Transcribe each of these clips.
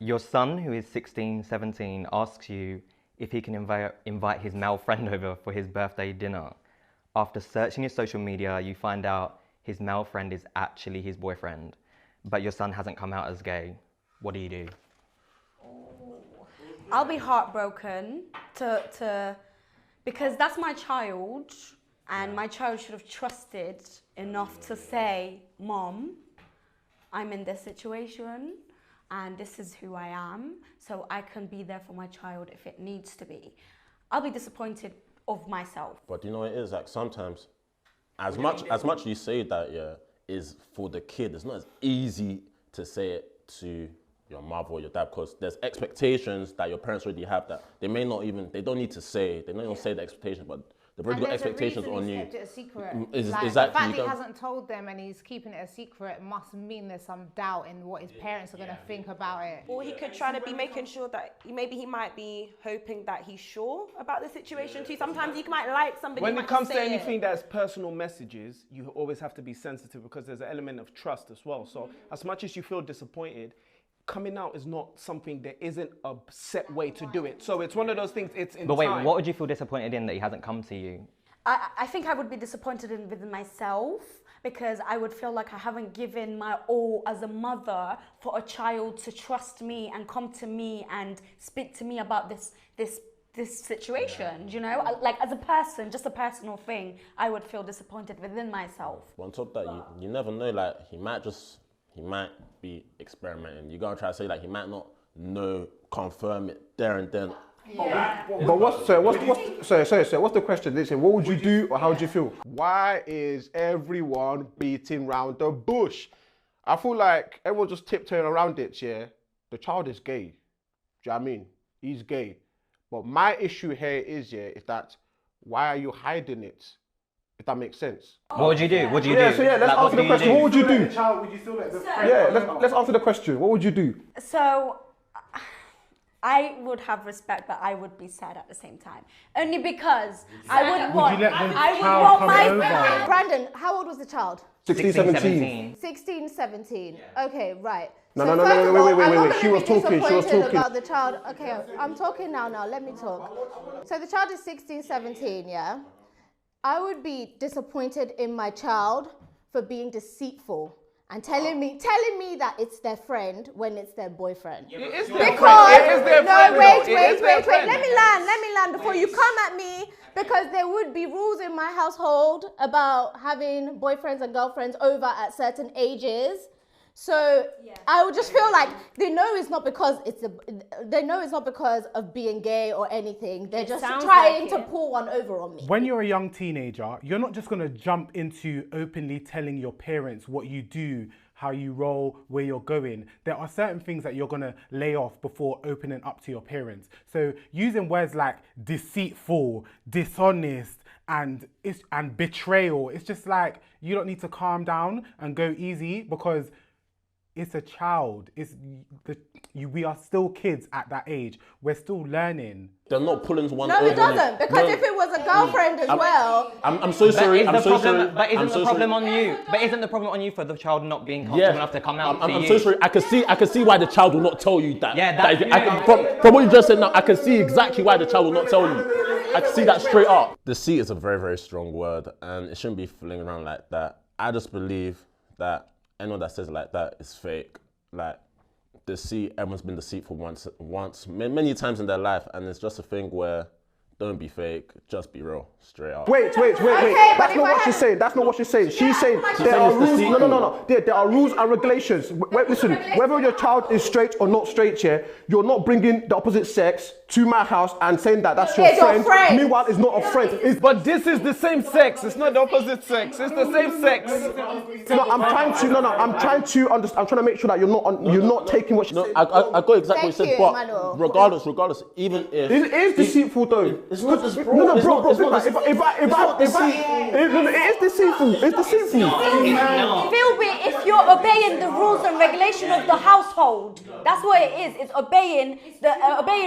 Your son, who is 16, 17, asks you if he can invite his male friend over for his birthday dinner. After searching his social media, you find out his male friend is actually his boyfriend, but your son hasn't come out as gay. What do you do? I'll be heartbroken because that's my child, and my child should have trusted enough to say, Mom, I'm in this situation and this is who I am, so I can be there for my child if it needs to be. I'll be disappointed of myself. But you know it is, like sometimes, as much you say that, yeah, is for the kid, it's not as easy to say it to your mother or your dad, because there's expectations that your parents already have that they may not even, they don't need to say, they don't even say the expectations, but they've already got expectations on you. Kept it a secret. Exactly. The fact that he hasn't told them and he's keeping it a secret must mean there's some doubt in what his parents are going to think about it. Or he could try to be making sure that maybe he might be hoping that he's sure about the situation too. Sometimes you might like somebody. When it comes to anything that's personal messages, you always have to be sensitive because there's an element of trust as well. So as much as you feel disappointed, coming out is not something, there isn't a set way to do it. So it's one of those things, it's in But wait, time. what would you feel disappointed in that he hasn't come to you? I think I would be disappointed within myself because I would feel like I haven't given my all as a mother for a child to trust me and come to me and speak to me about this situation, you know? Like as a person, just a personal thing, I would feel disappointed within myself. On top of that, you never know, like he might be experimenting. You're gonna try to say like he might not know, confirm it there and then. Yeah. But what's the question? Listen, what would you do or how would you feel? Why is everyone beating round the bush? I feel like everyone's just tiptoeing around it, yeah? The child is gay. Do you know what I mean? He's gay. But my issue here is that why are you hiding it? If that makes sense. What would you do? What do you do? So yeah, let's answer the question. What would you do? Would you still let the friend Let's answer the question. What would you do? So I would have respect, but I would be sad at the same time. Only because I would want my Brandon, how old was the child? 16, 17. 16, 17. Yeah. Okay, right. No, so wait. She was talking. About the child. Okay, I'm talking now. Let me talk. So the child is 16, 17, yeah? I would be disappointed in my child for being deceitful and telling me that it's their friend when it's their boyfriend. It is their friend. It is their friend. Wait. Let me land before you come at me, because there would be rules in my household about having boyfriends and girlfriends over at certain ages. So I would just feel like they know it's not because of being gay or anything. They're just trying to pull one over on me. When you're a young teenager, you're not just going to jump into openly telling your parents what you do, how you roll, where you're going. There are certain things that you're going to lay off before opening up to your parents. So using words like deceitful, dishonest, and betrayal, it's just like you don't need to calm down and go easy, because it's a child. We are still kids at that age. We're still learning. They're not pulling one No, over. it doesn't. Because if it was a girlfriend as well. I'm so sorry. But isn't the problem on you? But isn't the problem on you for the child not being comfortable enough to come out to you? I'm so sorry. I can see why the child will not tell you that. Yeah, from what you just said now, I can see exactly why the child will not tell you. I can see that straight up. Deceit is a very, very strong word, and it shouldn't be flinging around like that. I just believe that anyone that says it like that is fake. Like, deceit, everyone's been deceitful once, many times in their life, and it's just a thing where don't be fake, just be real, straight up. Wait. That's not what she's saying. That's not what she's saying. She's saying there are rules. No. There are rules and regulations. Listen, whether your child is straight or not straight, yeah, you're not bringing the opposite sex to my house and saying that that's your friend. Meanwhile, it's not a friend. But this is the same sex. It's not the opposite sex. It's the same sex. I'm trying to make sure that you're not taking what she's saying. I got exactly what you said, but regardless, even if it is deceitful though. It's not just bro. No, it's bro. not, It is deceitful. It's deceitful. It if you're obeying the rules and regulation of the household, that's what it is. It's obeying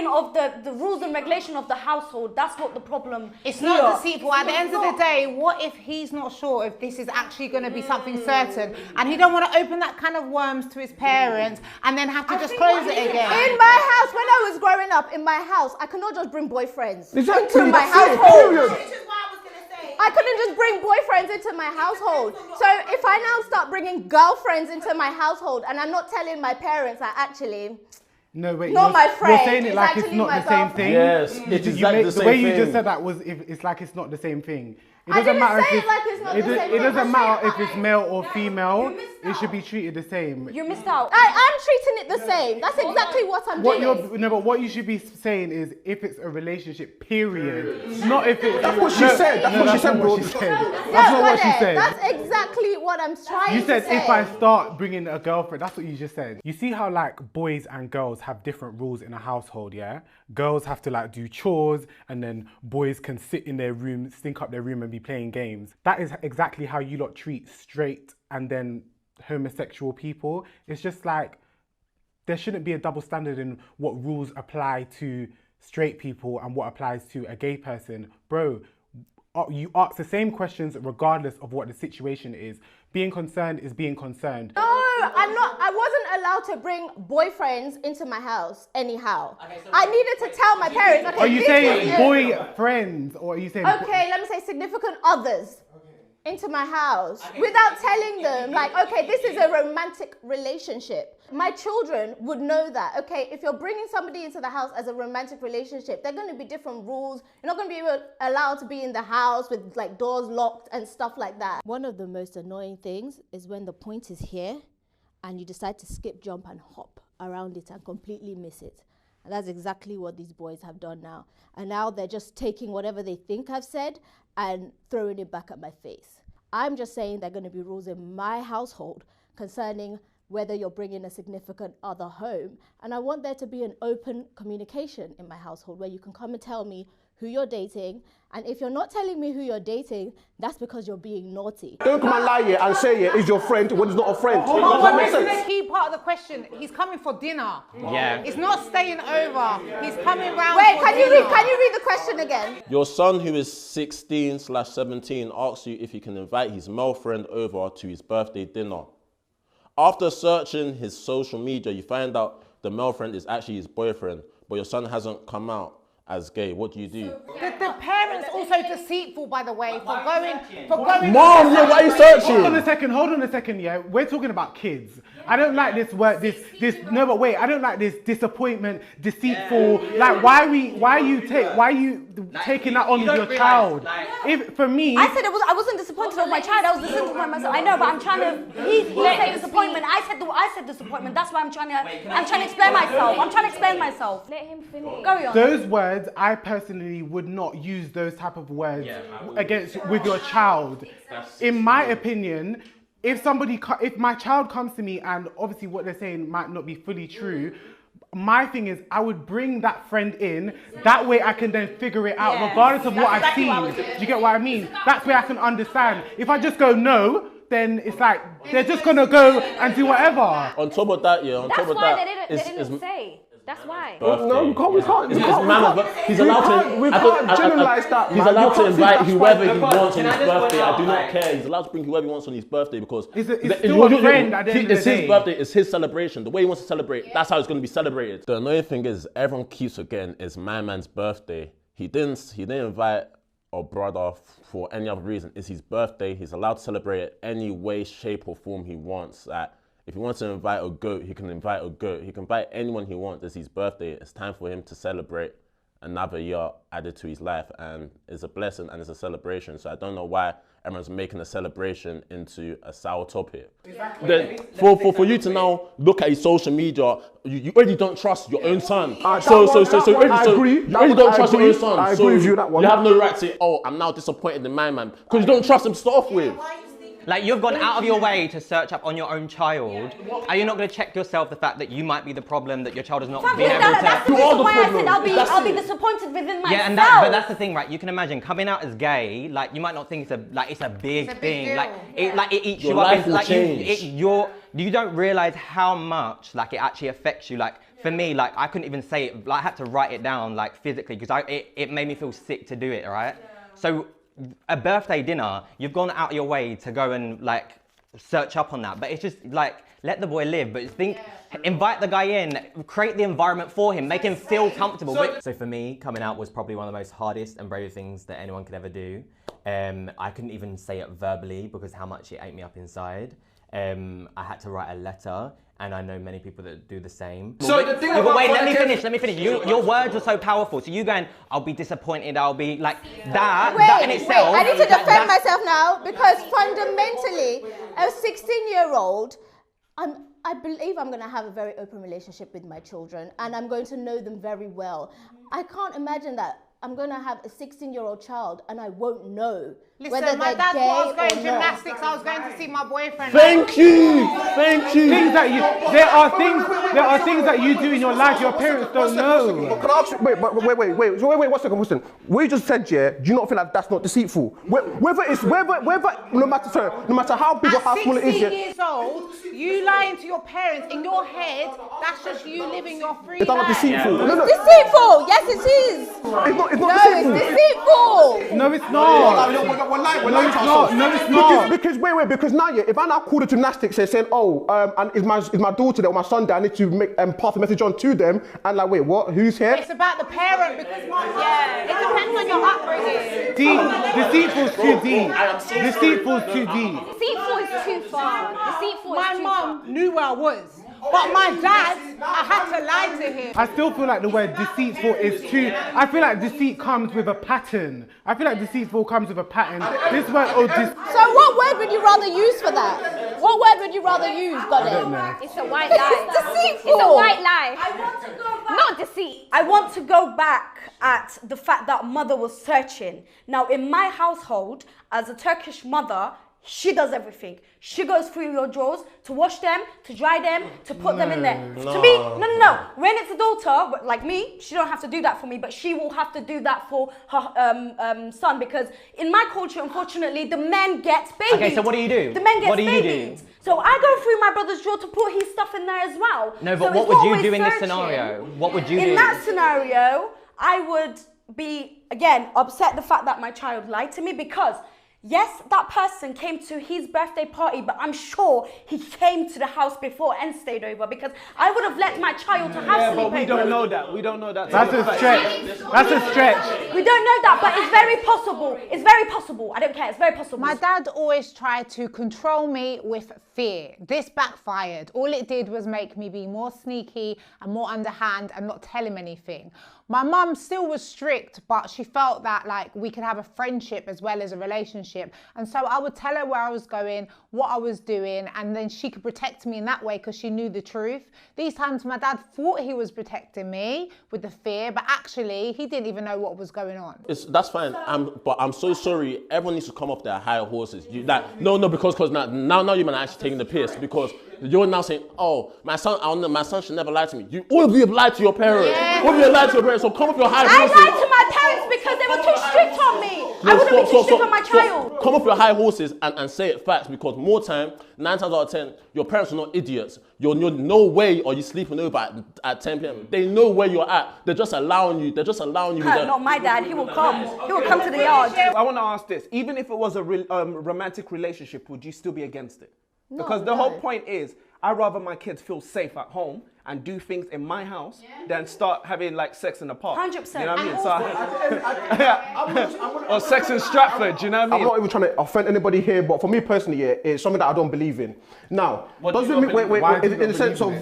of the rules and regulation of the household. That's what the problem. It's not deceitful. At the end of the day, what if he's not sure if this is actually going to be something certain, and he don't want to open that can of worms to his parents and then have to just close it again? In my house, when I was growing up, in my house, I could not just bring boyfriends into my That's it, household. period. Which is why I was going to say. I couldn't just bring boyfriends into my household. So if I now start bringing girlfriends into my household and I'm not telling my parents that actually, No, wait. not my friend, You're saying it it's like it's actually not my the same girlfriend. thing. Yes, it's exactly the The same way you thing. just said that was, it's like it's not the same thing. It I doesn't didn't matter say if it like it's not the same it thing. doesn't I matter said- if it's male or female. It should be treated the same. You missed out. I'm treating it the same. That's exactly what I'm doing. But what you should be saying is if it's a relationship, period. Not if it's. That's what she said. That's what she said, bro. That's not what she said. That's exactly what I'm trying You to said say. if I start bringing a girlfriend, that's what you just said. You see how like boys and girls have different rules in a household, yeah? Girls have to like do chores and then boys can sit in their room, stink up their room and be playing games. That is exactly how you lot treat straight and then homosexual people. It's just like there shouldn't be a double standard in what rules apply to straight people and what applies to a gay person. Bro, you ask the same questions regardless of what the situation is. Being concerned is being concerned. No, I wasn't allowed to bring boyfriends into my house anyhow. I needed to tell my parents. Okay, Are you this saying is- boyfriends or are you saying... Okay, let me say significant others into my house without telling them, like, okay, this is a romantic relationship. My children would know that, okay, if you're bringing somebody into the house as a romantic relationship, there are going to be different rules. You're not going to be allowed to be in the house with like doors locked and stuff like that. One of the most annoying things is when the point is here and you decide to skip, jump and hop around it and completely miss it. And that's exactly what these boys have done now. And now they're just taking whatever they think I've said and throwing it back at my face. I'm just saying there are going to be rules in my household concerning whether you're bringing a significant other home. And I want there to be an open communication in my household where you can come and tell me who you're dating. And if you're not telling me who you're dating, that's because you're being naughty. Don't come and lie here and say it is your friend when it's not a friend. But Does that make this is sense? the key part of the question. He's coming for dinner. Yeah. It's not staying over. He's coming round Wait, for can you dinner. read the question again? Your son, who is 16/17, asks you if he can invite his male friend over to his birthday dinner. After searching his social media, you find out the male friend is actually his boyfriend, but your son hasn't come out as gay. What do you do? The parents also deceitful, by the way, for going. Mom, yeah, why are you searching? Hold on a second, yeah. We're talking about kids. I don't like this word, no, but wait, I don't like this disappointment, deceitful. Like, why are you taking that on your child? If, for me... I said I wasn't disappointed of my child, I was disappointed by myself. I know, but I'm trying to, he said disappointment, I said disappointment, that's why I'm trying to explain myself. I'm trying to explain myself. Let him finish. Carry on. Those words, I personally would not use those type of words with your child. In my opinion, if my child comes to me and obviously what they're saying might not be fully true, my thing is I would bring that friend in. That way I can then figure it out regardless of what I've seen. Do you get what I mean? That's where I can understand. If I just go no, then it's like they're just gonna go and do whatever. On top of that, That's why they didn't say. That's why. No, we can't. He's allowed to. We can't generalize that. He's man. allowed You to can't say invite that's whoever fine. he wants on Can I his just point birthday. I out, do not like- care. He's allowed to bring whoever he wants on his birthday because It's still a friend at the end of the it's day. his birthday. It's his celebration. The way he wants to celebrate, that's how it's going to be celebrated. The annoying thing is, everyone keeps forgetting it's my man's birthday. He didn't invite a brother for any other reason. It's his birthday. He's allowed to celebrate it any way, shape, or form he wants. If he wants to invite a goat, he can invite a goat. He can invite anyone he wants. It's his birthday. It's time for him to celebrate another year added to his life. And it's a blessing and it's a celebration. So I don't know why everyone's making a celebration into a sour topic. Exactly. Then for you to now look at his social media, you already don't trust your own son. I agree. You already don't trust your own son. I agree with you that one. You have no right to say, oh, I'm now disappointed in my man. Because you don't trust him to start off with. Like, you've gone out of your way to search up on your own child. Are you not going to check yourself the fact that you might be the problem, that your child is not being able That's to... the reason why I said I'll be disappointed within myself. Yeah, but that's the thing, right? You can imagine coming out as gay. Like, you might not think it's a big thing. deal. Like it eats Your you up. life It's will like change. you don't realize how much like it actually affects you. Like for me, like I couldn't even say it. Like, I had to write it down like physically because it made me feel sick to do it. Right? So a birthday dinner, you've gone out of your way to go and like search up on that, but it's just like let the boy live. But invite the guy in, create the environment for him, make him feel comfortable. So for me, coming out was probably one of the most hardest and bravest things that anyone could ever do. I couldn't even say it verbally because how much it ate me up inside. I had to write a letter, and I know many people that do the same. So the thing but about wait, let me finish. Your words are so powerful. So you going, I'll be disappointed, I'll be like that. Wait, that in itself. I need to defend myself now because fundamentally, a 16-year-old, I believe I'm going to have a very open relationship with my children and I'm going to know them very well. I can't imagine that I'm going to have a 16-year-old child and I won't know whether Listen, my they're dad gay thought I was or going not. gymnastics. I was going to see my boyfriend. Thank you. Things that there are things that you do in your life your parents don't know. Can I ask you, wait, one second, listen. What you just said, yeah, do you not feel like that's not deceitful? Whether no matter how big or how small it is, 16 yeah. years old, you lying to your parents in your head, that's just you living your free Is that not life. deceitful? No, no. Deceitful! Yes, it is! It's not No, deceitful. it's deceitful! No, it's not. We're lying to ourselves. No, it's not. Because now, yeah, if I now call the gymnastics and saying, and is my daughter there or my son there, I need to make pass a message on to them, and like, wait, what? Who's here? It's about the parent because it depends on your upbringing. Deceitful's too deep. Deceitful's too deep. Deceitful is too far. Deceitful is My too mum far. knew where I was. But my dad, I had to lie to him. I still feel like the word deceitful is too. I feel like deceit comes with a pattern. I feel like deceitful comes with a pattern. This word, So what word would you rather use for that? What word would you rather use, I don't Goddess? know. It's a white lie. It's deceitful. It's a white lie. I want to go back. Not deceit. I want to go back at the fact that mother was searching. Now, in my household, as a Turkish mother, she does everything. She goes through your drawers to wash them, to dry them, to put them in there. To me, no. When it's a daughter, like me, she don't have to do that for me, but she will have to do that for her son because in my culture, unfortunately, the men get babied. Okay, so what do you do? The men get What do you babied. do? So I go through my brother's drawer to put his stuff in there as well. No, So but what it's would you always do in this searching. scenario? What would you do? In that scenario, I would be, again, upset the fact that my child lied to me because, yes, that person came to his birthday party, but I'm sure he came to the house before and stayed over because I would have let my child to have Yeah, sleepover. but we don't know that. We don't know that. That's a stretch. That's a stretch. We don't know that, but it's very possible. It's very possible. I don't care. It's very possible. My dad always tried to control me with fear. This backfired. All it did was make me be more sneaky and more underhand and not tell him anything. My mum still was strict, but she felt that like we could have a friendship as well as a relationship. And so I would tell her where I was going, what I was doing, and then she could protect me in that way because she knew the truth. These times my dad thought he was protecting me with the fear, but actually he didn't even know what was going on. That's fine. But I'm so sorry. Everyone needs to come off their high horses. Because now you man are actually taking the piss because you're now saying, oh, my son should never lie to me. All of you have lied to your parents. Yeah. All of you have lied to your parents. So come off your high I horses. lied to my parents because they were too strict on me. I wouldn't be too strict on my child. Come off your high horses and say it facts because more time, 9 times out of 10, your parents are not idiots. You're no way are you sleeping over at 10 p.m. They know where you're at. They're just allowing you. Not my dad. He will come. He will come to the yard. I want to ask this. Even if it was a romantic relationship, would you still be against it? Because the whole point is, I'd rather my kids feel safe at home and do things in my house than start having like sex in the park. 100%. You know what I mean? Or sex in Stratford, you know what I I'm mean? not even trying to offend anybody here, but for me personally, yeah, it's something that I don't believe in. Now, doesn't mean in the sense of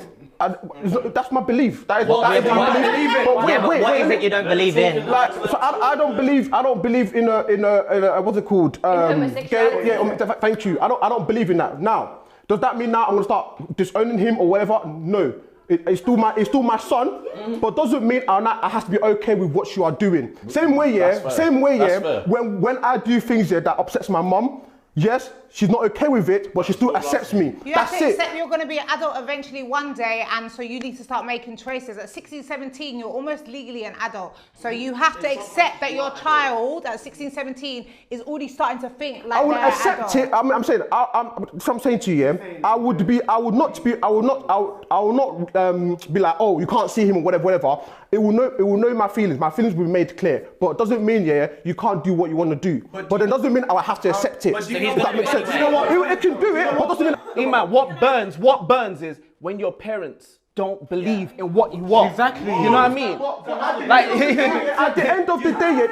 that's my belief. That is my belief. What is it you don't believe in? Like, so I don't believe in a what's it called? Thank you. I don't believe in that. Now, does that mean now I'm gonna start disowning him or whatever? No. It's still my son, but doesn't mean I have to be okay with what you are doing. Same way, when I do things that upsets my mum, yes, she's not okay with it, but she still accepts me. You have That's to it. accept you're going to be an adult eventually one day, and so you need to start making choices. At 16, 17, you're almost legally an adult. So you have to accept that your child at 16, 17 is already starting to think like I would they're an accept adult. it. I'm saying, so I'm saying to you, yeah, I will not be like, oh, you can't see him or whatever. It will know my feelings. My feelings will be made clear. But it doesn't mean, yeah, you can't do what you want to do. But it doesn't mean I have to accept it. Does that make sense? You know what? It can do it, but doesn't mean. Iman, what burns is when your parents don't believe in what you want. Exactly. You know what I mean? Like, at the end of the day,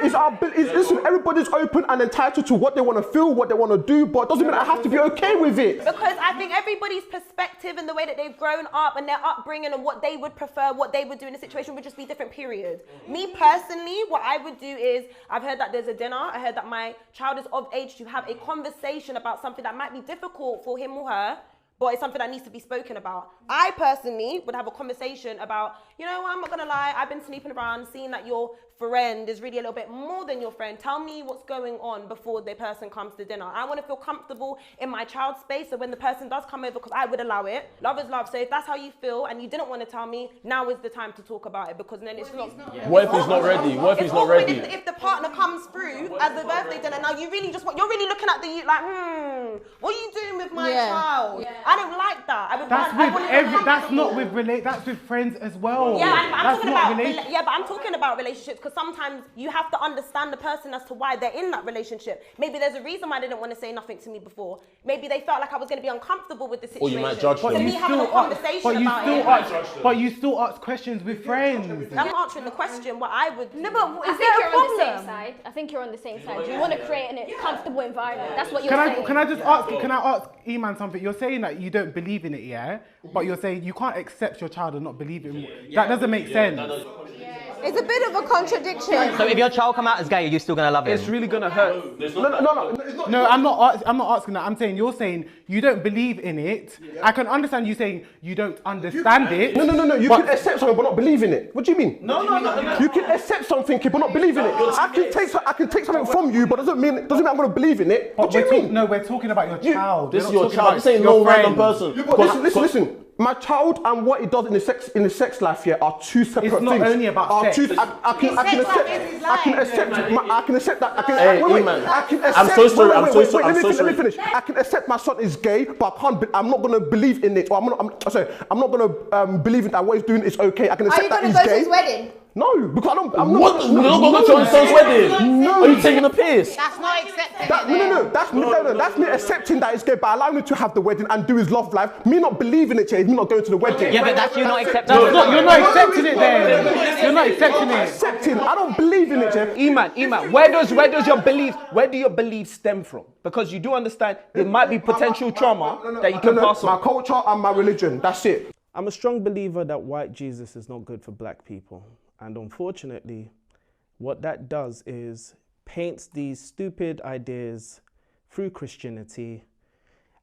listen, everybody's open and entitled to what they want to feel, what they want to do, but it doesn't mean I have to be okay with it. Because I think everybody's perspective and the way that they've grown up and their upbringing and what they would prefer, what they would do in a situation would just be different, period. Me personally, what I would do is, I've heard that there's a dinner, I heard that my child is of age to have a conversation about something that might be difficult for him or her, but it's something that needs to be spoken about. I personally would have a conversation about, you know, I'm not gonna lie, I've been sleeping around, seeing that your friend is really a little bit more than your friend. Tell me what's going on before the person comes to dinner. I wanna feel comfortable in my child's space, so when the person does come over, because I would allow it. Love is love, so if that's how you feel and you didn't wanna tell me, now is the time to talk about it, because then it's not. What if he's not ready? What if he's not ready? If the partner comes through as the birthday dinner, now you really just want, you're really looking at the youth like, what are you doing with my child? I don't like that. That's not with that's with friends as well. Yeah, I'm that's talking not about but I'm talking about relationships, because sometimes you have to understand the person as to why they're in that relationship. Maybe there's a reason why they didn't want to say nothing to me before. Maybe they felt like I was going to be uncomfortable with the situation. Or you might judge them. So me having a conversation about it. But you still ask questions with friends. I'm answering the question. What I would. No, but is there a problem? I think you're on the same side. You want to create a comfortable environment. That's what you're saying. Can I ask Iman something? You're saying that you don't believe in it, yeah? But you're saying you can't accept your child and not believe in it. That doesn't make sense. It's a bit of a contradiction. So if your child come out as gay, are you still gonna love him? it's really gonna hurt. No, I'm not asking that. I'm saying you're saying you don't believe in it. I can understand you saying you don't understand it. No. You can accept something but not believe in it. What do you mean? No. You can accept something but not believe in it. I can take something from you, but doesn't mean I'm gonna believe in it. What do you mean? No, we're talking about your child. This is your child. This ain't no random person. Listen. My child and what it does in the sex life here are two separate things. It's not only about sex. I can accept that. I'm so sorry. Let me finish. I can accept my son is gay, but I'm not gonna believe in it. Or I'm not gonna believe in that what he's doing is okay. I can accept that he's gay. Are you gonna go to his wedding? No, because I'm not. What? You're not going to your son's wedding? No. Are you taking a piss? That's not accepting. That's me accepting that it's gay, but allowing him to have the wedding and do his love life. Me not believing it, is me not going to the wedding. Yeah, but that's you not accepting. You're not accepting it then. You're not accepting it. Accepting. I don't believe in it, Iman, where do your beliefs stem from? Because you do understand there might be potential trauma that you can pass on. My culture and my religion. That's it. I'm a strong believer that white Jesus is not good for black people. And unfortunately, what that does is paints these stupid ideas through Christianity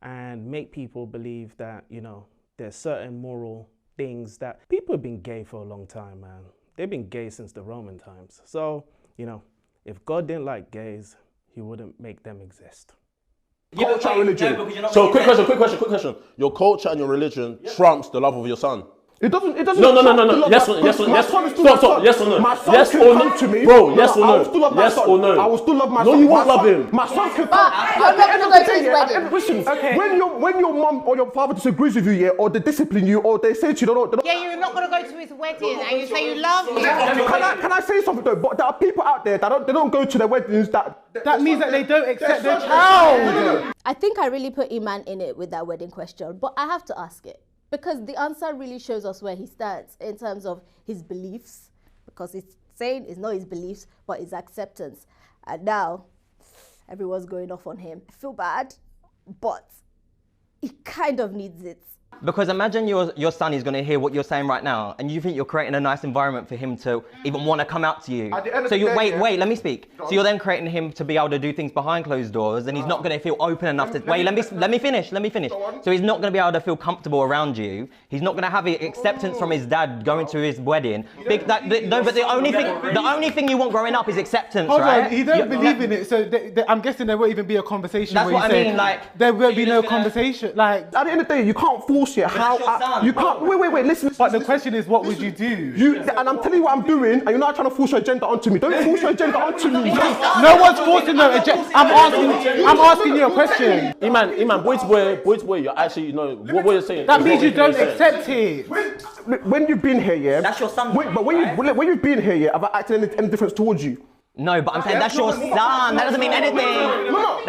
and make people believe that, you know, there's certain moral things that people have been gay for a long time, man. They've been gay since the Roman times. So, you know, if God didn't like gays, he wouldn't make them exist. Culture and religion. So quick question. Your culture and your religion trumps the love of your son. It doesn't. No. Yes or no? Stop. Yes or no? My son yes can or come no? to me. Bro, yes or no? I will still love my yes son. or no? I will still love my son. No, you won't love him. My son can But come. you're not gonna go to his wedding. Listen, when your mum or your father disagrees with you, yeah, or they discipline you, or they say to you, don't. Yeah, you're not going to go to his wedding and you say you love him. Can I say something though? But there are people out there that they don't go to their weddings. That means that they don't accept their child. I think I really put Iman in it with that wedding question, but I have to ask it. Because the answer really shows us where he stands in terms of his beliefs, because it's saying it's not his beliefs, but his acceptance. And now, everyone's going off on him. I feel bad, but he kind of needs it. Because imagine your son is going to hear what you're saying right now, and you think you're creating a nice environment for him to even want to come out to you. At the end of So the you day, wait, let me speak. So you're then creating him to be able to do things behind closed doors, and he's not going to feel open enough to wait. Let me finish. So he's not going to be able to feel comfortable around you. He's not going to have acceptance from his dad going to his wedding. But the only thing you want growing up is acceptance, Hold right? on, he don't believe in it, so I'm guessing there won't even be a conversation. That's where what you I say, mean, like, there won't be you're no just gonna- conversation. Like, At the end of the day, you can't force it. You can't. Wait. Listen. but the question is, what would you do? And I'm telling you what I'm doing, and you're not trying to force your agenda onto me. Don't force your agenda onto me. No one's forcing no agenda. I'm asking you a question. Iman, boy to boy, you're actually, you know, what you're saying. That is means not you making don't any sense. accept it. When you've been here, yeah. That's your son. But when you've been here, yeah, have I acted any difference towards you? No, but I'm saying that's your son. That doesn't mean anything.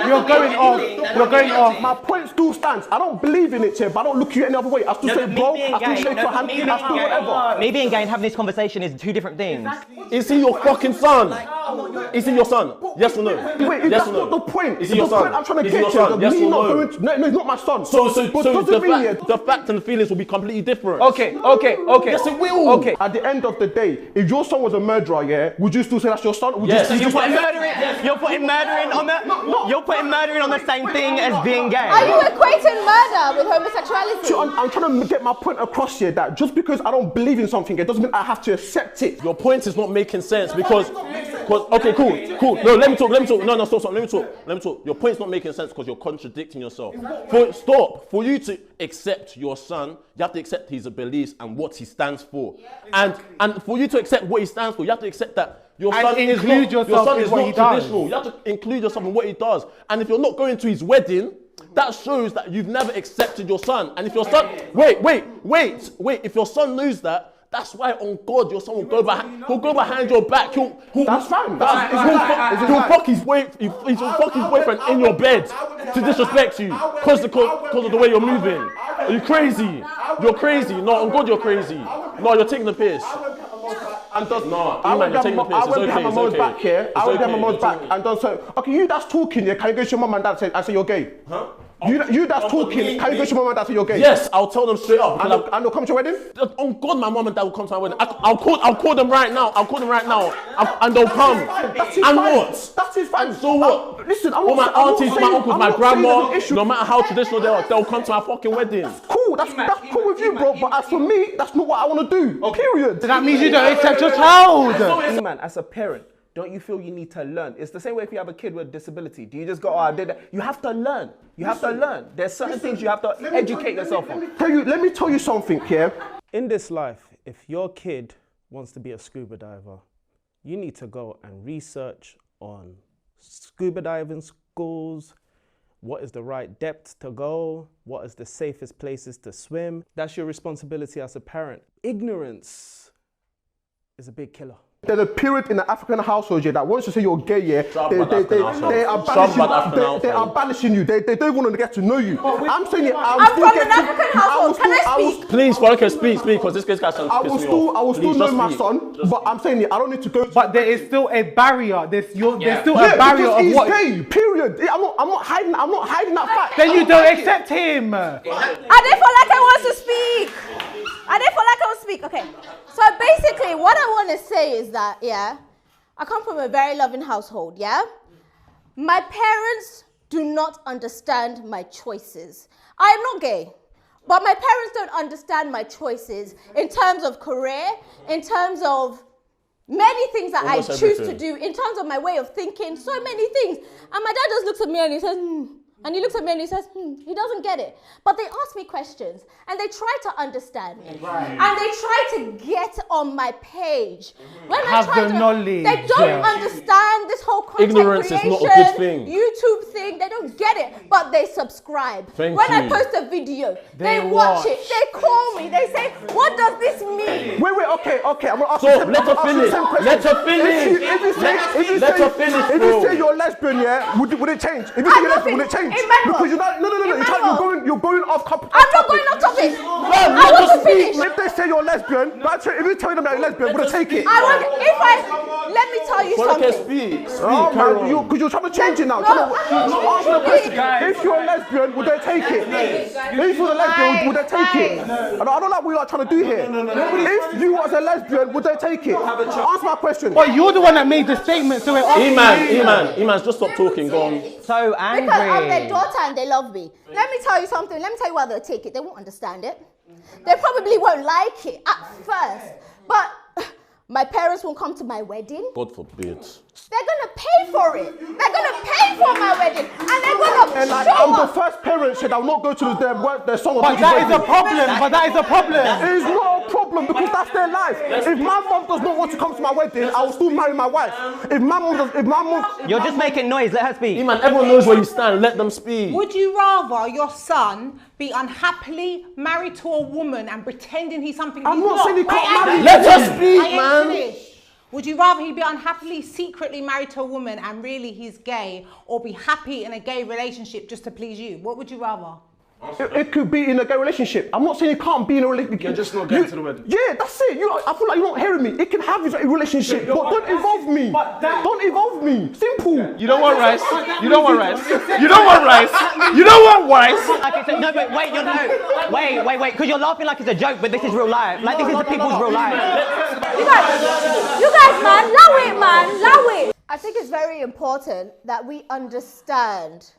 You're going off. You're going off. My point still stands. I don't believe in it, yeah, but I don't look at you any other way. I still say bro, I still shake your hand, I still whatever. Me being gay and having this conversation is two different things. Is he your fucking son? Is he your son? Yes or no? Wait, yes that's or no? not the point. Is he your The son? point I'm trying to Is he get your to son? is Yes me or not no? going to, no, he's not my son. So But the doesn't mean, yeah, fact and the feelings will be completely different. Okay. Yes, it will. Okay. At the end of the day, if your son was a murderer, yeah, would you still say that's your son? Would Yes. you You're still putting murdering on the same thing as being gay. Are you equating murder with homosexuality? So I'm trying to get my point across here that just because I don't believe in something, it doesn't mean I have to accept it. Your point is not making sense because okay, cool. No, let me talk. No, stop. Let me talk. Your point's not making sense because you're contradicting yourself. For you to accept your son, you have to accept his beliefs and what he stands for. And for you to accept what he stands for, you have to accept that your son is not traditional. You have to include yourself in what he does. And if you're not going to his wedding, that shows that you've never accepted your son. And if your son, wait, if your son knows that, that's why on God your son will go behind your back. That's fine. He'll fuck his boyfriend in your bed to disrespect you because of the way you're moving. Are you crazy? You're crazy. No, on God you're crazy. No, you're taking the piss. And does No, I man, won't you're taking the piss. I It's won't be okay. having my mom's back here. I won't be having my mom's back. It's And done so. Okay, you that's talking here. Can you go to your mum and dad and say you're gay? Huh? You that's talking. Can you go to your mum and dad and say you're gay? Yes, I'll tell them straight up. And they'll come to your wedding? On God, my mom and dad will come to my wedding. I'll call them right now. And they'll come. That's his And fine. what? That's his fine. And so what? Listen, I'm all my not saying- aunties, I'm my not uncles, saying- my I'm not saying grandma, there's an issue. no matter how traditional they are, they'll come to my fucking wedding. Cool, that's cool with you, bro. But as for me, that's not what I want to do. Period. That means you don't accept your child. Man, as a parent, don't you feel you need to learn? It's the same way if you have a kid with a disability. Do you just go, oh, I did that? You have to learn. There's certain things you have to educate yourself on. Let me tell you something here. In this life, if your kid wants to be a scuba diver, you need to go and research on scuba diving schools, what is the right depth to go, what is the safest places to swim. That's your responsibility as a parent. Ignorance is a big killer. There's a period in the African household here that once you say you're gay, yeah, they are banishing you. They don't want to get to know you. I'm saying it. I'm from an African household. Can I speak? Please, Veronica, speak, because this guy's catching. I will still know my son, but I'm saying it. I don't need to go. But there is still a barrier. There's still a barrier because of he's what. gay. Period. I'm not hiding that fact. Then you don't accept him. I didn't feel like I want to speak. Okay. So basically, what I want to say is that, yeah, I come from a very loving household, yeah? My parents do not understand my choices. I am not gay, but my parents don't understand my choices in terms of career, in terms of many things that Almost I choose everything. to do, in terms of my way of thinking, so many things. And my dad just looks at me and he says, And he looks at me and he says, he doesn't get it. But they ask me questions and they try to understand me. Right. And they try to get on my page. When Have the knowledge. they don't understand this whole content Ignorance is creation, not a good thing. YouTube thing. They don't get it, but they subscribe. Thank when I you. post a video, They they watch watch. it. They call me. They say, what does this mean? Wait, okay. I'm gonna ask So, you. let her finish. Let her finish. Let her finish, If bro. you say you're lesbian, yeah, would it change? If you say you're lesbian, would it change? Emmanuel. Because you're not. No. Emmanuel. you're going off topic. I'm not going off topic. I I want to finish. If they say you're lesbian, if you tell them that you're lesbian, would they take it? Let me tell you something. Speak. Oh man, because you're trying to change it now. Answer the question. If you're a lesbian, would they take it? If you're a lesbian, would they take it? And I don't like what you are trying to do here. If you was a lesbian, would they take it? Answer my question. But you're the one that made the statement, so Iman, just stop talking. Go on. So angry. Because I'm their daughter and they love me. Let me tell you something. Let me tell you why they'll take it. They won't understand it. They probably won't like it at first. But my parents won't come to my wedding. God forbid. They're gonna pay for it. They're gonna pay for my wedding, and they're gonna And show I'm the up. first parent said I will not go to their son or But daughter's that is a wedding. problem. But that is a problem. It's not a problem because that's their life. If my mom does not want to come to my wedding, I will still marry my wife. If my mom, You're just making noise. Let her speak. Iman, everyone knows where you stand. Let them speak. Would you rather your son be unhappily married to a woman and pretending he's something I'm he's not saying he can't marry. Let us speak, I ain't man. finished. Would you rather he be unhappily secretly married to a woman and really he's gay, or be happy in a gay relationship just to please you? What would you rather? It could be in a gay relationship. I'm not saying it can't be in a relationship. You're just not going to the wedding. Yeah, that's it. I feel like you're not hearing me. It can have a relationship, but don't involve me. Don't involve me. Simple. You don't want rice. You don't want rice. You don't want rice. You don't want rice. Like it's a, no, but wait, wait, because you're laughing like it's a joke, but this is real life. Like this is the people's real life. You guys, man, allow it, man, allow it. I think it's very important that we understand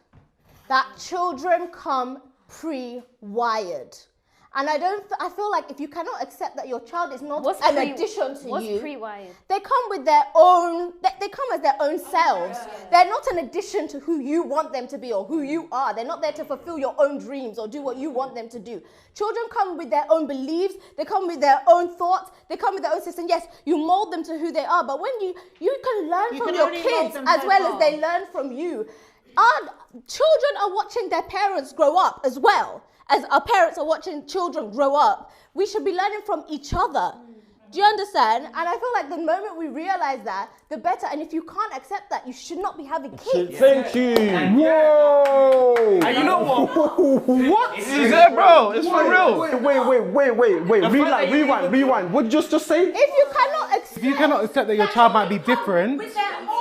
that children come pre-wired. And I feel like if you cannot accept that your child is not an addition to What's you, pre-wired? they come with their own, they come as their own selves. They're not an addition to who you want them to be or who you are. They're not there to fulfill your own dreams or do what you want them to do. Children come with their own beliefs. They come with their own thoughts. They come with their own system. Yes, you mold them to who they are, but when you can learn from your kids as well as they learn from you. Our children are watching their parents grow up as well. As our parents are watching children grow up, we should be learning from each other. Do you understand? And I feel like the moment we realize that, the better. And if you can't accept that, you should not be having kids. Thank you. Whoa! And you know what? What? Is it, bro? It's for real. Wait. Rewind. What did you just say? If you cannot accept, If you cannot accept that your child might be different,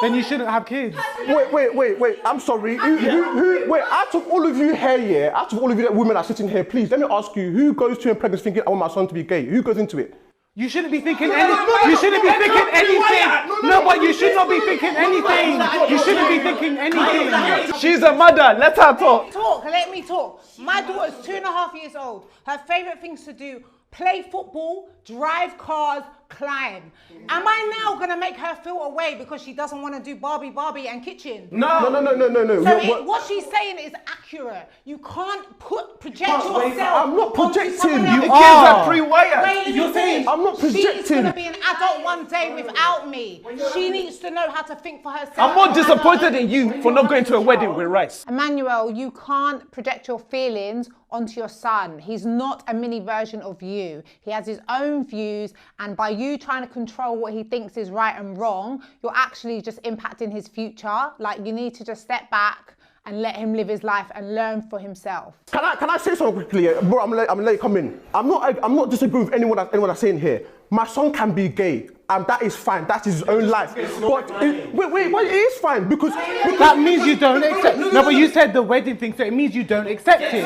then you shouldn't have kids. Wait. I'm sorry. Wait, out of all of you here, yeah, out of all of you women that are sitting here, please, let me ask you, who goes to a pregnancy thinking, I want my son to be gay? Who goes into it? You shouldn't be thinking anything. You shouldn't be thinking anything. No, but you should not be thinking anything. You shouldn't be thinking anything. She's a mother. Let her talk. Let me talk. My daughter's 2.5 years old. Her favourite things to do: play football, drive cars, climb. Am I now going to make her feel away because she doesn't want to do Barbie and kitchen? No. So what she's saying is accurate. You can't project yourself. I'm not projecting. The kids are pre-wired. You're saying I'm not she's projecting. going to be an adult one day without me. She needs to know how to think for herself. I'm more disappointed in you for not going to a wedding with rice. Emmanuel, you can't project your feelings onto your son. He's not a mini version of you. He has his own views, and by you trying to control what he thinks is right and wrong, you're actually just impacting his future. Like, you need to just step back and let him live his life and learn for himself. Can I say something quickly? Bro, I'm gonna let you come in. I'm not disagreeing with anyone that's saying here. My son can be gay, and that is fine. That is his own life. But it is fine because That means you don't accept. No, but you said the wedding thing, so it means you don't accept it.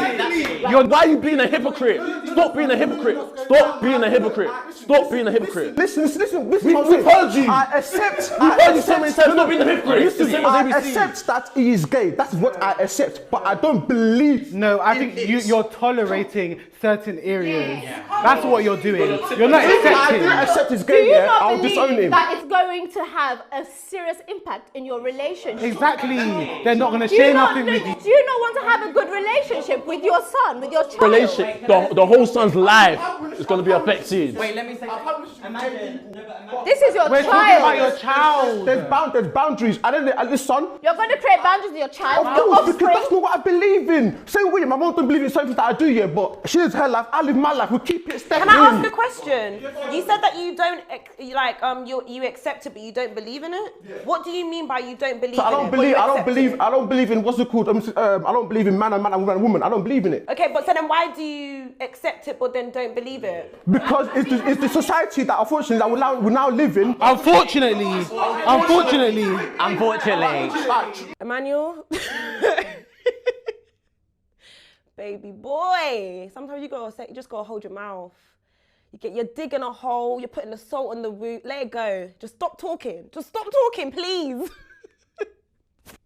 Why are you being a hypocrite? Stop being a hypocrite. Stop being a hypocrite. Stop being a hypocrite. Listen. We've heard you. I accept. We've heard you so many times. Stop being a hypocrite. It's the same as I ABC. accept that he is gay. That's what I accept. But I don't believe. No, I think you're tolerating certain areas. That's what you're doing. You're not accepting. I didn't accept his do gay. you Yeah, not I'll disown believe him. that it's going to have a serious impact in your relationship? Exactly. They're not going to Do you share not, nothing with you. do you not want to have a good relationship with your son, with your child? Relationship. The whole son's life is going to be affected. Wait, let me say. Imagine. This is your We're talking child. about your child. There's boundaries. I don't know. This son. You're going to create boundaries with your child, Of your course, because offspring. that's not what I believe in. Same way, my mom don't believe in something that I do yet, but she lives her life, I live my life. We keep it stepping. Can I ask a question? You said that you don't you accept it, but you don't believe in it. Yeah. What do you mean by you don't believe? So I don't believe in what's it called? I don't believe in man and woman. I don't believe in it. Okay, but so then why do you accept it but then don't believe it? Because it's the society that unfortunately that we now live in. Unfortunately. Emmanuel. Baby boy. Sometimes you just gotta hold your mouth. You're digging a hole, you're putting the salt on the root, let it go. Just stop talking. Just stop talking, please.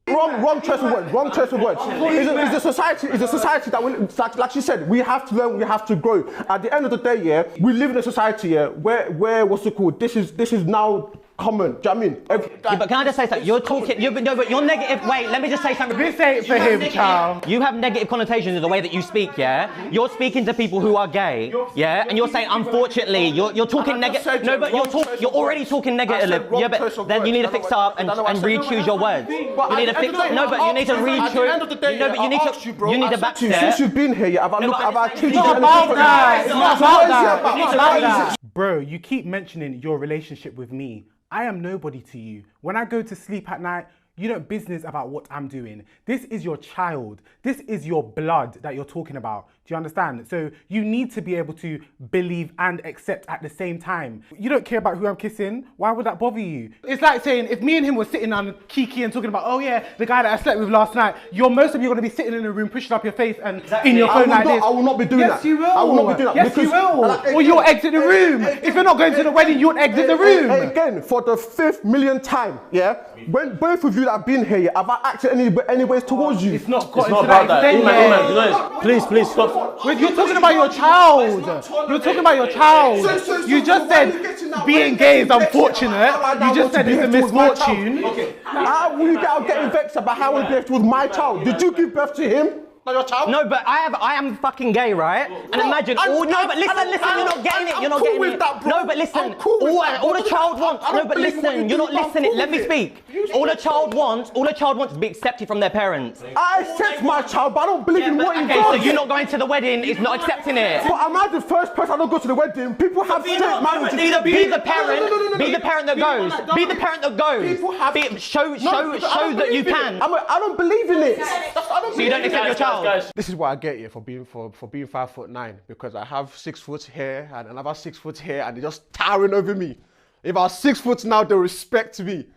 Wrong choice of words. It's a society that will, like she said, we have to learn, we have to grow. At the end of the day, yeah, we live in a society, yeah, where what's it called? This is now common. Do you know what I mean? But can I just say something? You're talking. But you're negative. Wait, let me just say something. This ain't for him, child. You have negative connotations in the way that you speak. Yeah, you're speaking to people who are gay. Yeah, and you're saying unfortunately. You're talking negative. No, but you're already talking negative. Yeah, but then you need to fix up and re-choose your words. You need to fix. No, but you need to re-choose. No, but you need to back step. Since you've been here, have I treated you It's not about that. Bro, you keep mentioning your relationship with me. I am nobody to you. When I go to sleep at night, you don't business about what I'm doing. This is your child. This is your blood that you're talking about. Do you understand? So you need to be able to believe and accept at the same time. You don't care about who I'm kissing. Why would that bother you? It's like saying if me and him were sitting on Kiki and talking about, oh yeah, the guy that I slept with last night, most of you are going to be sitting in a room pushing up your face and in your phone like this. I will not be doing that. Yes, you will. I will not be doing that. Yes, you will. Or you'll exit the room. If you're not going to the wedding, you'll exit the room. Again, for the 5th millionth time, yeah? When both of you that have been here, have I acted any ways towards you? It's not about that. Please stop. You're talking about your child. You're talking about your child. You just said being gay is unfortunate. You just said it's a misfortune. How will you get vexed about how I behaved with my child? Did you give birth to him? Your child? No, but I am fucking gay, right? And imagine you're not getting it. You're not getting it. No, but listen, all the child wants. No, but listen, you're not listening. Let me speak. All the child wants is to be accepted from their parents. I accept my child, but I don't believe in what he does. Okay, so you're not going to the wedding, it's not accepting it. But am I the first person I don't go to the wedding? People have straight marriages. Be the parent that goes. Be the parent that goes. Show that you can. I don't believe in it. So you don't accept your child. Guys. This is what I get here for being 5'9", because I have 6 foot here and another 6 foot here, and they're just towering over me. If I was 6 foot now, they respect me.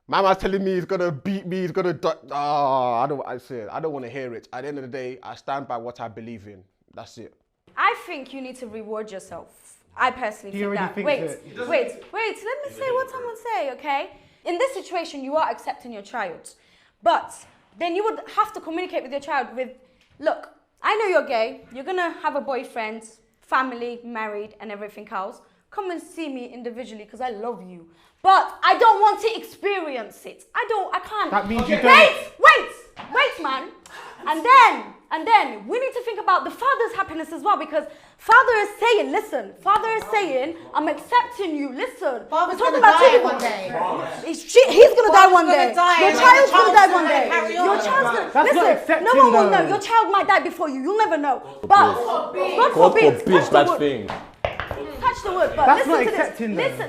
Mama's telling me he's gonna beat me, he's gonna I don't want to hear it. At the end of the day, I stand by what I believe in. That's it. I think you need to reward yourself. I personally think that. Wait, let me say what someone say, okay? In this situation, you are accepting your child, but then you would have to communicate with your child with, look, I know you're gay, you're gonna have a boyfriend, family, married, and everything else. Come and see me individually because I love you. But I don't want to experience it. I can't. That means you don't. Wait, man. And then we need to think about the father's happiness as well, because father is saying, listen, I'm accepting you, listen. Father's gonna die one day. He's gonna die one day. Your child's gonna die one day. Your child's gonna, listen, no one will know. Your child might die before you, you'll never know. But, God forbid, touch the wood, but that's listen not to accepting this.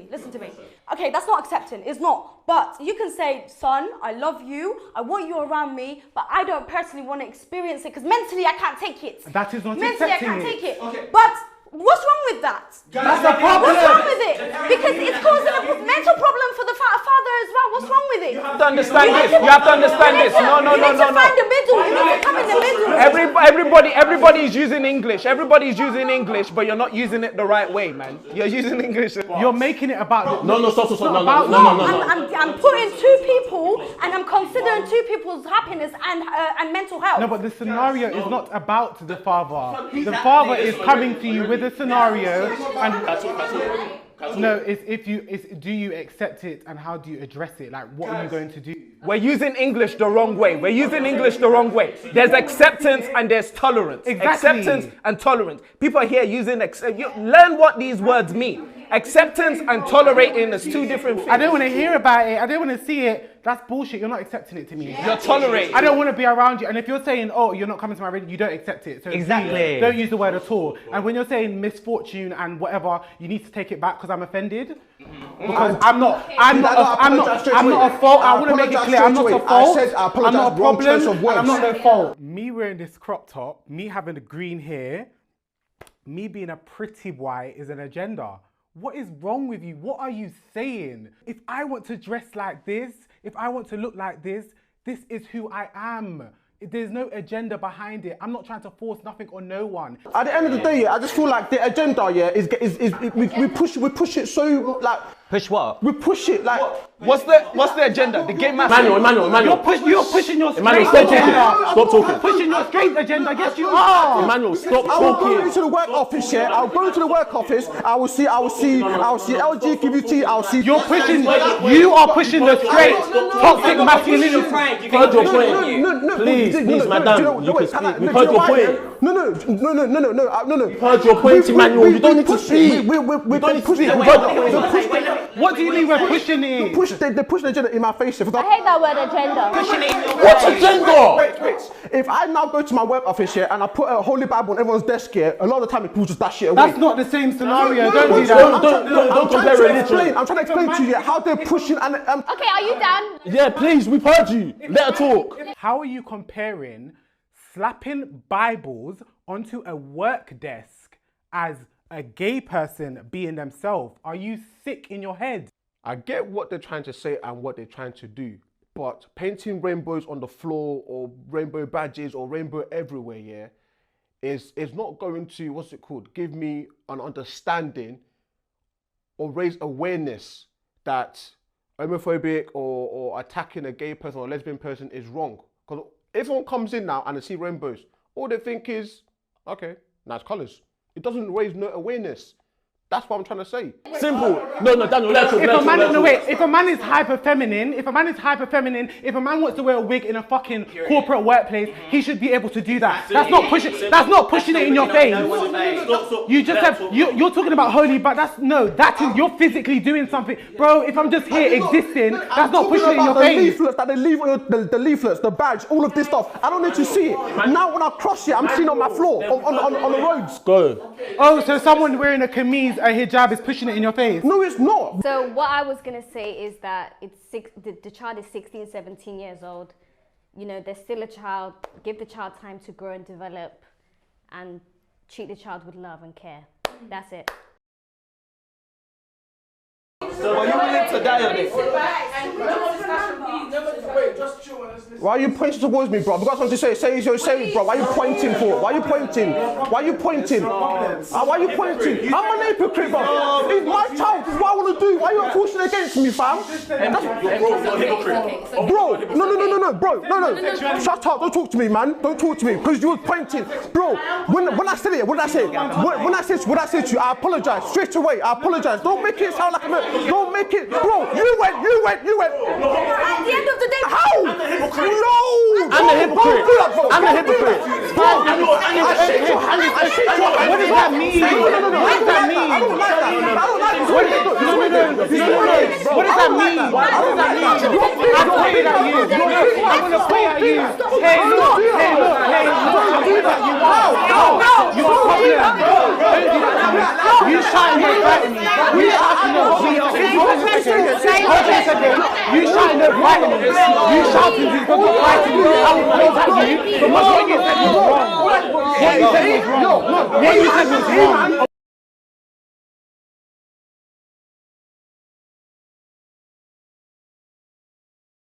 Listen to me. Okay, that's not accepting. It's not. But you can say, son, I love you. I want you around me, but I don't personally want to experience it because mentally I can't take it. That is not mentally accepting I can't take it. Okay. But what's wrong with that? That's the problem. What's wrong with it? Because it's causing a mental problem for the father as well. What's wrong with it? You have to understand this. You have to understand this. No. You need to find the middle. You need to come in the middle. Everybody is using English. Everybody's using English, but you're not using it the right way, man. You're using English. You're making it about. No, stop. No. I'm putting two people, and I'm considering two people's happiness and mental health. No, but the scenario is not about the father. The father is coming to you with a scenario, and no, do you accept it, and how do you address it? Like, what are you going to do? We're using English the wrong way. There's acceptance and there's tolerance. Exactly. Acceptance and tolerance. People are here using learn what these words mean. Acceptance and tolerating is two different things. I don't want to hear about it. I don't want to see it. That's bullshit. You're not accepting it to me. You're tolerating. I don't want to be around you. And if you're saying, oh, you're not coming to my wedding, you don't accept it. So Exactly. please, don't use the word at all. And when you're saying misfortune and whatever, you need to take it back because I'm offended. Because I'm not a fault. I want to make it clear. I'm not a fault. I said I I'm apologize. not a Wrong problem. choice of And words. I'm not no fault. Me wearing this crop top, me having the green hair, me being a pretty boy is an agenda. What is wrong with you? What are you saying? If I want to dress like this, if I want to look like this is who I am. There's no agenda behind it. I'm not trying to force nothing on no one. At the end of the day, yeah, I just feel like the agenda, yeah, we push it so like. Push what? We push it like. What's the agenda? The gay man. Emmanuel. You're pushing your Emmanuel, straight stop talking. agenda. Stop talking. Pushing your straight agenda. Yes, you are. Emmanuel, stop I will go talking. into the work office, yeah. I'll go into the work office. I will see LGBT. I'll see. You are pushing the straight toxic masculinity. Heard your point. Please, madam, you can speak. We've heard your point. No. We've heard your point, Emmanuel. You don't need to speak. We don't speak. What do you mean we're pushing it? They push the agenda in my face. I hate that word agenda. What agenda? Wait. If I now go to my work office here and I put a holy Bible on everyone's desk here, a lot of the time people just dash it away. That's not the same scenario. Don't do that. Don't compare religion. I'm trying to explain to you how they're pushing and. Okay, are you done? Yeah, please, we've heard you. Let her talk. How are you comparing slapping Bibles onto a work desk as a gay person being themselves? Are you sick in your head? I get what they're trying to say and what they're trying to do, but painting rainbows on the floor or rainbow badges or rainbow everywhere, yeah, is not going to, give me an understanding or raise awareness that homophobic or attacking a gay person or a lesbian person is wrong. Because if someone comes in now and they see rainbows, all they think is, okay, nice colours. It doesn't raise no awareness. That's what I'm trying to say. Simple. No, Daniel, let's talk. If a man is hyper feminine, if a man wants to wear a wig in a fucking corporate workplace, he should be able to do that. That's not pushing it in your face. You just have you're talking about holy, but you're physically doing something. Bro, if I'm just here existing, that's not pushing it in your face. Leaflets that they leave on the leaflets, the badge, all of this stuff. I don't need to see it. Now when I cross it, I'm seeing on my floor, on the roads. Go. Oh, so someone wearing a camise, a hijab is pushing it in your face? No, it's not. So what I was going to say is that the child is 16, 17 years old. You know, they're still a child. Give the child time to grow and develop and treat the child with love and care. That's it. So are you willing to die on it? Why are you pointing towards me, bro? I've got something to say. Say it, bro. Why are you pointing for? Why are you pointing? Why are you pointing? Why are you pointing? I'm an hypocrite, bro. It's my child. This is what I want to do. Why are you pushing against me, fam? Bro, no, bro. No. Shut up. Don't talk to me, man. Don't talk to me. Because you were pointing. Bro, when I said it, what did I say? When I said to you, I apologize. Straight away, I apologize. Don't make it sound like don't make it. Bro, you went. At the end of the day, how? I'm the hypocrite. No! I'm the hypocrite. I'm the hypocrite. What does that mean? What does that mean? I don't like that. I don't like this. What does that mean? I pointed at you. I'm gonna point at you. Hey, look. I'm gonna point at you. You're a problem. Don't do that to me. You shouting no right at me. You shouting no right at me. You shouting no right at me. You shouting he's got no right at me. I will point at you. But what you said was wrong. What you said was wrong.